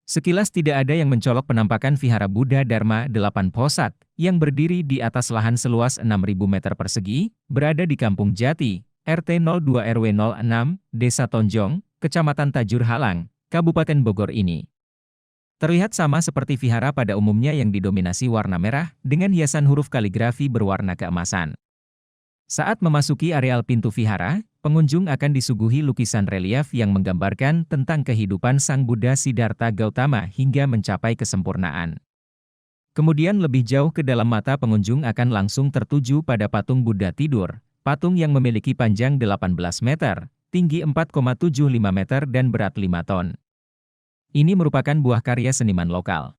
Sekilas tidak ada yang mencolok penampakan Vihara Buddha Dharma Delapan Posat, yang berdiri di atas lahan seluas 6.000 meter persegi, berada di Kampung Jati, RT 02 RW 06, Desa Tonjong, Kecamatan Tajur Halang, Kabupaten Bogor ini. Terlihat sama seperti vihara pada umumnya yang didominasi warna merah, dengan hiasan huruf kaligrafi berwarna keemasan. Saat memasuki areal pintu vihara, pengunjung akan disuguhi lukisan relief yang menggambarkan tentang kehidupan Sang Buddha Siddhartha Gautama hingga mencapai kesempurnaan. Kemudian lebih jauh ke dalam mata pengunjung akan langsung tertuju pada patung Buddha tidur, patung yang memiliki panjang 18 meter, tinggi 4,75 meter dan berat 5 ton. Ini merupakan buah karya seniman lokal.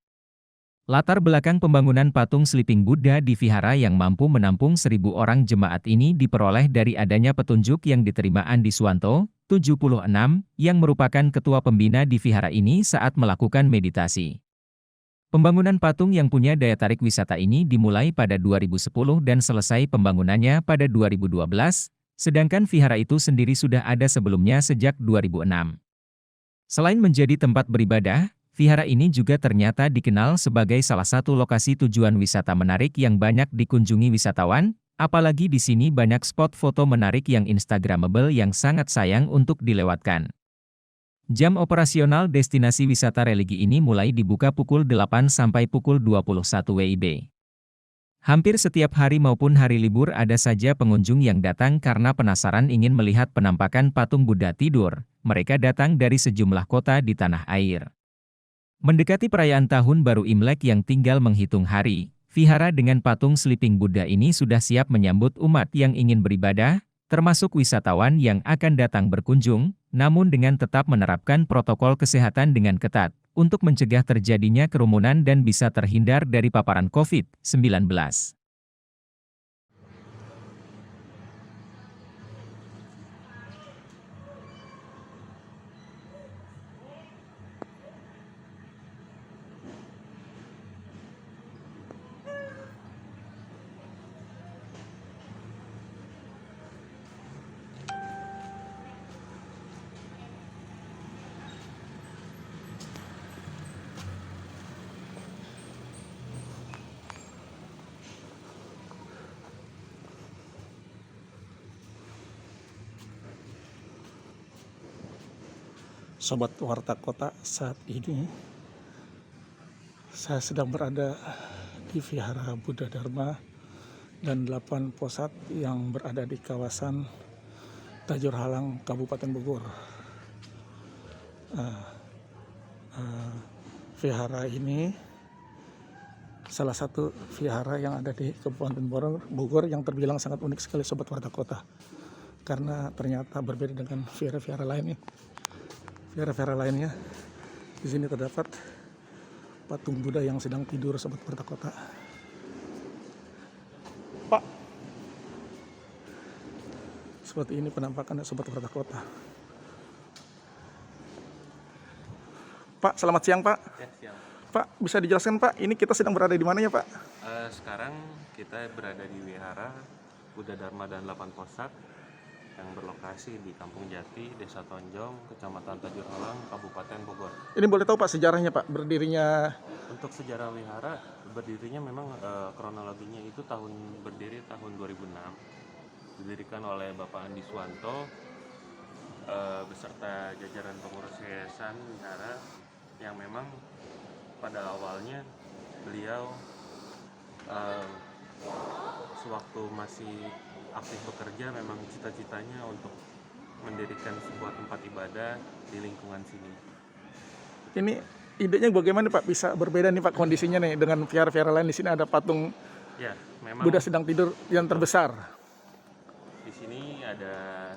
Latar belakang pembangunan patung Sleeping Buddha di vihara yang mampu menampung 1.000 orang jemaat ini diperoleh dari adanya petunjuk yang diterima Andi Suwanto, 76, yang merupakan ketua pembina di vihara ini saat melakukan meditasi. Pembangunan patung yang punya daya tarik wisata ini dimulai pada 2010 dan selesai pembangunannya pada 2012, sedangkan vihara itu sendiri sudah ada sebelumnya sejak 2006. Selain menjadi tempat beribadah, vihara ini juga ternyata dikenal sebagai salah satu lokasi tujuan wisata menarik yang banyak dikunjungi wisatawan, apalagi di sini banyak spot foto menarik yang instagramable yang sangat sayang untuk dilewatkan. Jam operasional destinasi wisata religi ini mulai dibuka pukul 8 sampai pukul 21 WIB. Hampir setiap hari maupun hari libur ada saja pengunjung yang datang karena penasaran ingin melihat penampakan patung Buddha tidur. Mereka datang dari sejumlah kota di tanah air. Mendekati perayaan Tahun Baru Imlek yang tinggal menghitung hari, vihara dengan patung Sleeping Buddha ini sudah siap menyambut umat yang ingin beribadah, termasuk wisatawan yang akan datang berkunjung, namun dengan tetap menerapkan protokol kesehatan dengan ketat, untuk mencegah terjadinya kerumunan dan bisa terhindar dari paparan COVID-19. Sobat Warta Kota, saat ini saya sedang berada di Vihara Buddha Dharma dan 8 Posat yang berada di kawasan Tajur Halang, Kabupaten Bogor. Vihara ini salah satu vihara yang ada di Kabupaten Bogor yang terbilang sangat unik sekali, Sobat Warta Kota, karena ternyata berbeda dengan vihara-vihara lainnya. Vihara-vihara lainnya di sini terdapat patung Buddha yang sedang tidur, Sobat Warta Kota. Pak, seperti ini penampakan Sobat Warta Kota. Pak, selamat siang Pak. Ya, siang. Pak, bisa dijelaskan Pak, ini kita sedang berada di mana ya Pak? Sekarang kita berada di Wihara Buddha Dharma dan 8 Posat yang berlokasi di Kampung Jati, Desa Tonjong, Kecamatan Tajur Halang, Kabupaten Bogor. Ini boleh tahu Pak sejarahnya Pak, berdirinya? Untuk sejarah wihara, berdirinya memang kronologinya itu berdiri tahun 2006. Didirikan oleh Bapak Andi Suwanto beserta jajaran pengurus yayasan wihara yang memang pada awalnya beliau sewaktu masih aktif bekerja memang cita-citanya untuk mendirikan sebuah tempat ibadah di lingkungan sini. Ini idenya bagaimana Pak, bisa berbeda nih Pak kondisinya nih dengan vihara-vihara lain? Di sini ada patung Ya, memang Buddha sedang tidur yang terbesar. di sini ada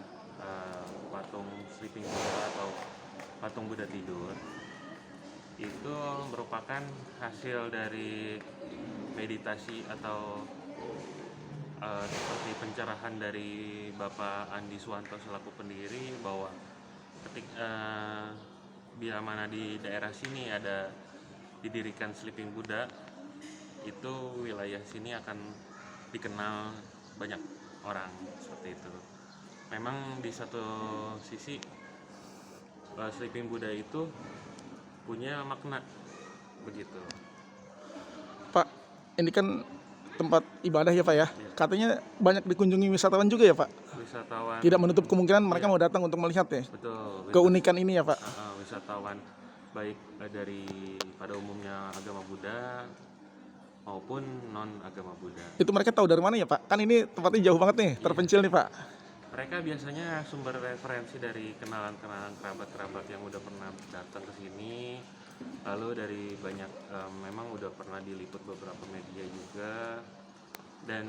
patung Sleeping Buddha atau patung Buddha tidur. Itu merupakan hasil dari meditasi atau seperti pencerahan dari Bapak Andi Suwanto selaku pendiri, bahwa bila mana di daerah sini ada didirikan Sleeping Buddha, itu wilayah sini akan dikenal banyak orang, seperti itu. Memang di satu sisi Sleeping Buddha itu punya makna begitu. Pak, ini kan tempat ibadah ya Pak ya. Katanya banyak dikunjungi wisatawan juga ya Pak. Wisatawan Tidak menutup kemungkinan mereka mau datang untuk melihat ya. betul Keunikan ini ya Pak. wisatawan baik dari pada umumnya agama Buddha maupun non agama Buddha. Itu mereka tahu dari mana ya Pak? Kan ini tempatnya jauh banget nih, terpencil nih Pak. Mereka biasanya sumber referensi dari kenalan-kenalan kerabat-kerabat yang udah pernah datang ke sini, lalu dari banyak memang udah pernah diliput beberapa media juga, dan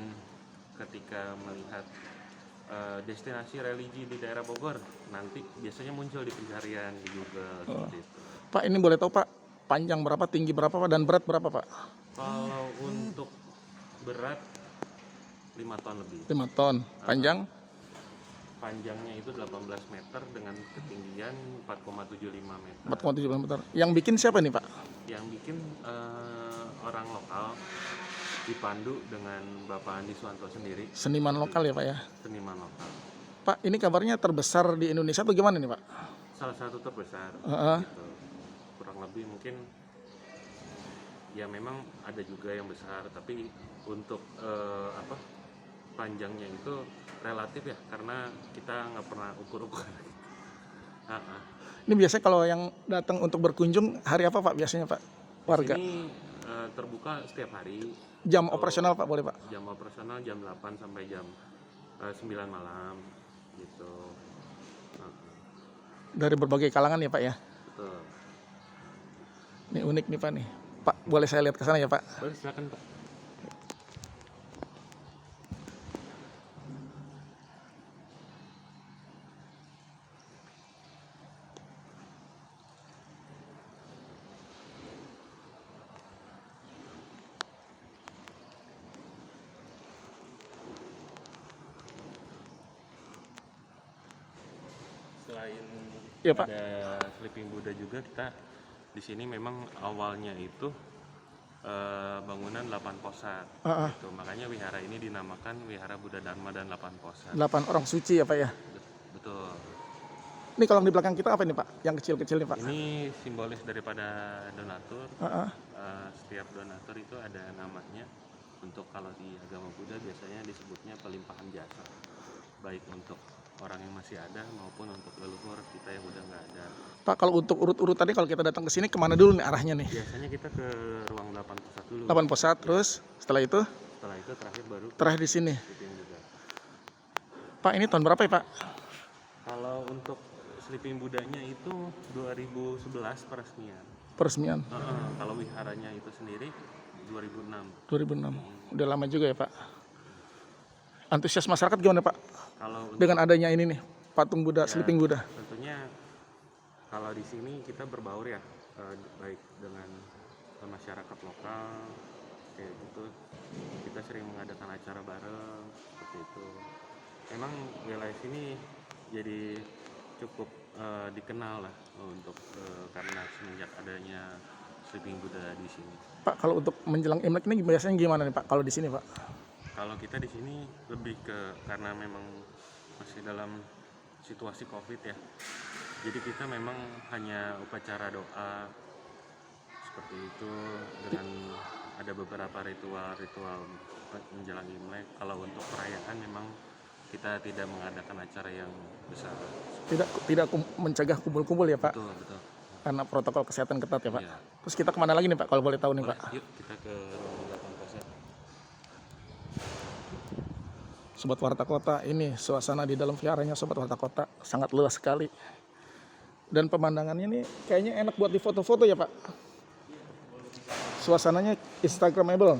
ketika melihat destinasi religi di daerah Bogor nanti biasanya muncul di pencarian di Google seperti itu. Pak, ini boleh tahu Pak, panjang berapa, tinggi berapa Pak, dan berat berapa Pak? Kalau untuk berat 5 ton lebih. 5 ton. Panjang? Panjangnya itu 18 meter dengan ketinggian 4,75 meter. 4,75 meter. Yang bikin siapa nih Pak? Yang bikin orang lokal dipandu dengan Bapak Andi Suwanto sendiri, Seniman lokal ya Pak ya. seniman lokal. Pak, ini kabarnya terbesar di Indonesia atau gimana nih Pak? Salah satu terbesar gitu. Kurang lebih mungkin ya memang ada juga yang besar, tapi untuk panjangnya itu relatif ya, karena kita nggak pernah ukur-ukur. Ini biasanya kalau yang datang untuk berkunjung hari apa Pak biasanya Pak? Warga. Ini terbuka setiap hari. Jam operasional Pak boleh Pak? Jam operasional jam 8 sampai jam 9 malam gitu. Dari berbagai kalangan ya Pak ya. Betul. Ini unik nih Pak nih. Pak, boleh saya lihat ke sana ya Pak? Boleh, silakan Pak. Selain Iya, Pak. ada Sleeping Buddha juga, kita di sini memang awalnya itu bangunan 8 posat. Gitu. Makanya wihara ini dinamakan Wihara Buddha Dharma dan 8 posat. 8 orang suci ya Pak ya. Betul. Ini kalau di belakang kita apa nih Pak? Yang kecil-kecil nih Pak? Ini simbolis daripada donatur. Setiap donatur itu ada namanya. Untuk kalau di agama Buddha biasanya disebutnya pelimpahan jasa, baik untuk orang yang masih ada maupun untuk leluhur kita yang udah nggak ada. Pak, kalau untuk urut-urut tadi kalau kita datang ke sini kemana dulu nih arahnya nih? Biasanya kita ke ruang 8 posat dulu. 8 posat, terus setelah itu Setelah itu terakhir baru terakhir di sini. Sleeping Buddha. Pak, ini tahun berapa ya Pak? Kalau untuk Sleeping Buddha-nya itu 2011 peresmian. Peresmian Kalau wiharanya itu sendiri 2006. 2006. Udah lama juga ya Pak. Antusias masyarakat gimana Pak? Kalau untuk Dengan adanya ini nih, patung Buddha, Ya, Sleeping Buddha. tentunya kalau di sini kita berbaur ya, baik dengan masyarakat lokal kayak gitu. Kita sering mengadakan acara bareng seperti itu. Memang wilayah sini jadi cukup dikenal lah untuk karena semenjak adanya Sleeping Buddha di sini. Pak, kalau untuk menjelang Imlek ini biasanya gimana nih Pak kalau di sini Pak? Kalau kita di sini lebih ke karena memang masih dalam situasi COVID ya. Jadi kita memang hanya upacara doa seperti itu dengan ada beberapa ritual-ritual menjelang Imlek. Kalau untuk perayaan memang kita tidak mengadakan acara yang besar. Tidak mencegah kumpul-kumpul ya Pak? Betul, betul. Karena protokol kesehatan ketat ya Pak. Iya. Terus kita kemana lagi nih Pak kalau boleh tahu nih Boleh, Pak? yuk kita ke ruang 8 posat. Sobat Warta Kota, ini suasana di dalam viharanya Sobat Warta Kota sangat luas sekali. Dan pemandangannya nih kayaknya enak buat difoto-foto ya Pak. Suasananya instagramable.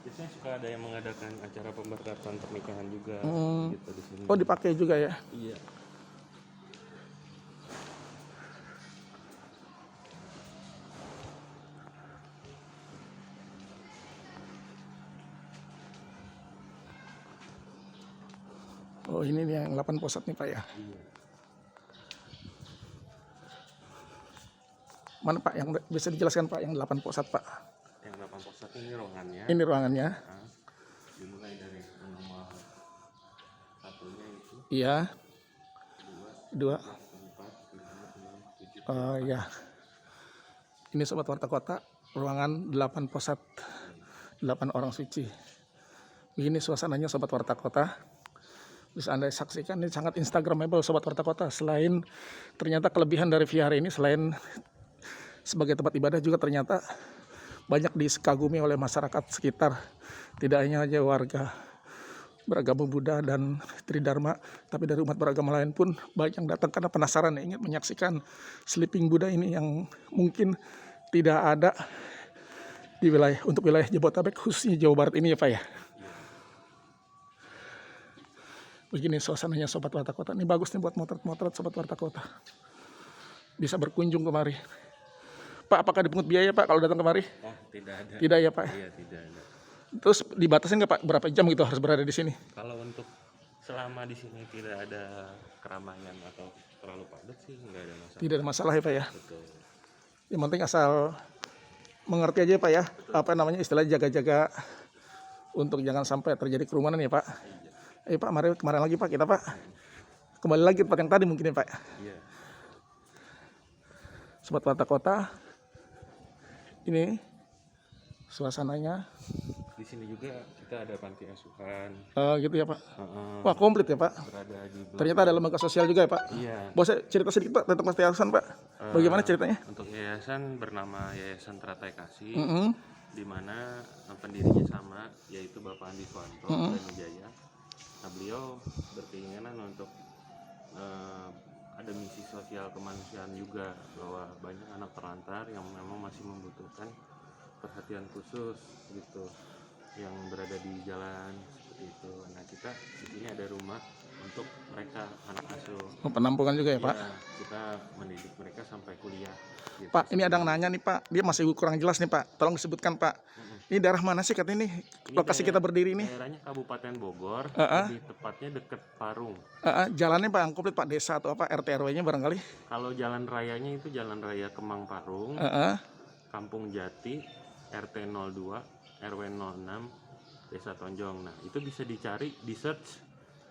Biasanya suka ada yang mengadakan acara pemberkatan pernikahan juga gitu di sini. Oh, dipakai juga ya. Iya. Oh, ini nih yang 8 posat nih Pak ya. Iya. Mana Pak yang bisa dijelaskan Pak yang 8 posat Pak? Yang 8 posat ini ruangannya. Ini ruangannya. Nah, dimulai dari nomor satunya itu Iya. 2. 4, 5, 6, 7. Oh ya. Ini Sobat Warta Kota, ruangan 8 posat, 8 orang suci. Begini suasananya Sobat Warta Kota. Bisa Anda saksikan, ini sangat instagramable Sobat Warta Kota. Selain ternyata kelebihan dari vihara ini, selain sebagai tempat ibadah, juga ternyata banyak dikagumi oleh masyarakat sekitar. Tidak hanya aja warga beragama Buddha dan Tridharma, tapi dari umat beragama lain pun banyak yang datang karena penasaran, ingin menyaksikan Sleeping Buddha ini yang mungkin tidak ada di untuk wilayah Jabodetabek, khususnya Jawa Barat ini ya Pak ya. Begini suasananya Sobat Warta Kota. Ini bagus nih buat motret-motret Sobat Warta Kota. Bisa berkunjung kemari. Pak, apakah dipungut biaya Pak kalau datang kemari? Oh, tidak ada. Tidak ya Pak? Iya, tidak ada. Terus dibatasin nggak Pak berapa jam gitu harus berada di sini? Kalau untuk selama di sini tidak ada keramaian atau terlalu padat sih nggak ada masalah. Tidak ada masalah ya Pak ya? Betul. Yang penting asal mengerti aja Pak ya, apa namanya istilah jaga-jaga untuk jangan sampai terjadi kerumunan ya Pak. Pak, mari kemarin lagi Pak kita Pak. Kembali lagi tempat yang tadi mungkin ya Pak. Iya. Sobat Warta Kota, ini suasananya. Di sini juga kita ada panti asuhan. Gitu ya Pak. Heeh. Wah komplit ya Pak. Berada di blok. Ternyata ada lembaga sosial juga ya Pak. Iya. Boleh cerita sedikit Pak tentang panti asuhan Pak. Bagaimana ceritanya? Untuk yayasan bernama Yayasan Teratai Kasih, Mm-mm. di mana pendirinya sama, yaitu Bapak Andi Suwanto dan Wijaya. Nah, beliau berkeinginan untuk ada misi sosial kemanusiaan juga, bahwa banyak anak terlantar yang memang masih membutuhkan perhatian khusus gitu, yang berada di jalan seperti itu. Nah, kita di sini ada rumah untuk mereka anak asuh. Penampungan juga ya Pak. Ya, kita mendidik mereka sampai kuliah. Gitu. Pak, ini ada yang nanya nih Pak, dia masih kurang jelas nih Pak, tolong disebutkan Pak. Ini daerah mana sih katanya nih lokasi kita berdiri ini? Daerahnya Kabupaten Bogor, lebih tepatnya deket Parung. Jalannya Pak yang komplit Pak, desa atau apa RT RW-nya barangkali? Kalau jalan rayanya itu Jalan Raya Kemang Parung, Kampung Jati, RT 02, RW 06, Desa Tonjong. Nah, itu bisa dicari, di search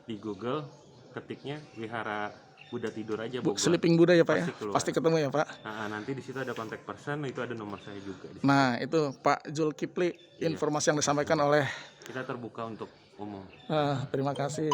di Google, ketiknya Wihara Buddha Tidur aja Bogor. Sleeping Buddha ya Pak ya? Pasti keluar. Pasti ketemu ya Pak? Nah, nanti di situ ada kontak person, itu ada nomor saya juga. Di situ. Nah itu Pak Zulkifli, informasi yang disampaikan oleh. Kita terbuka untuk umum. Terima kasih.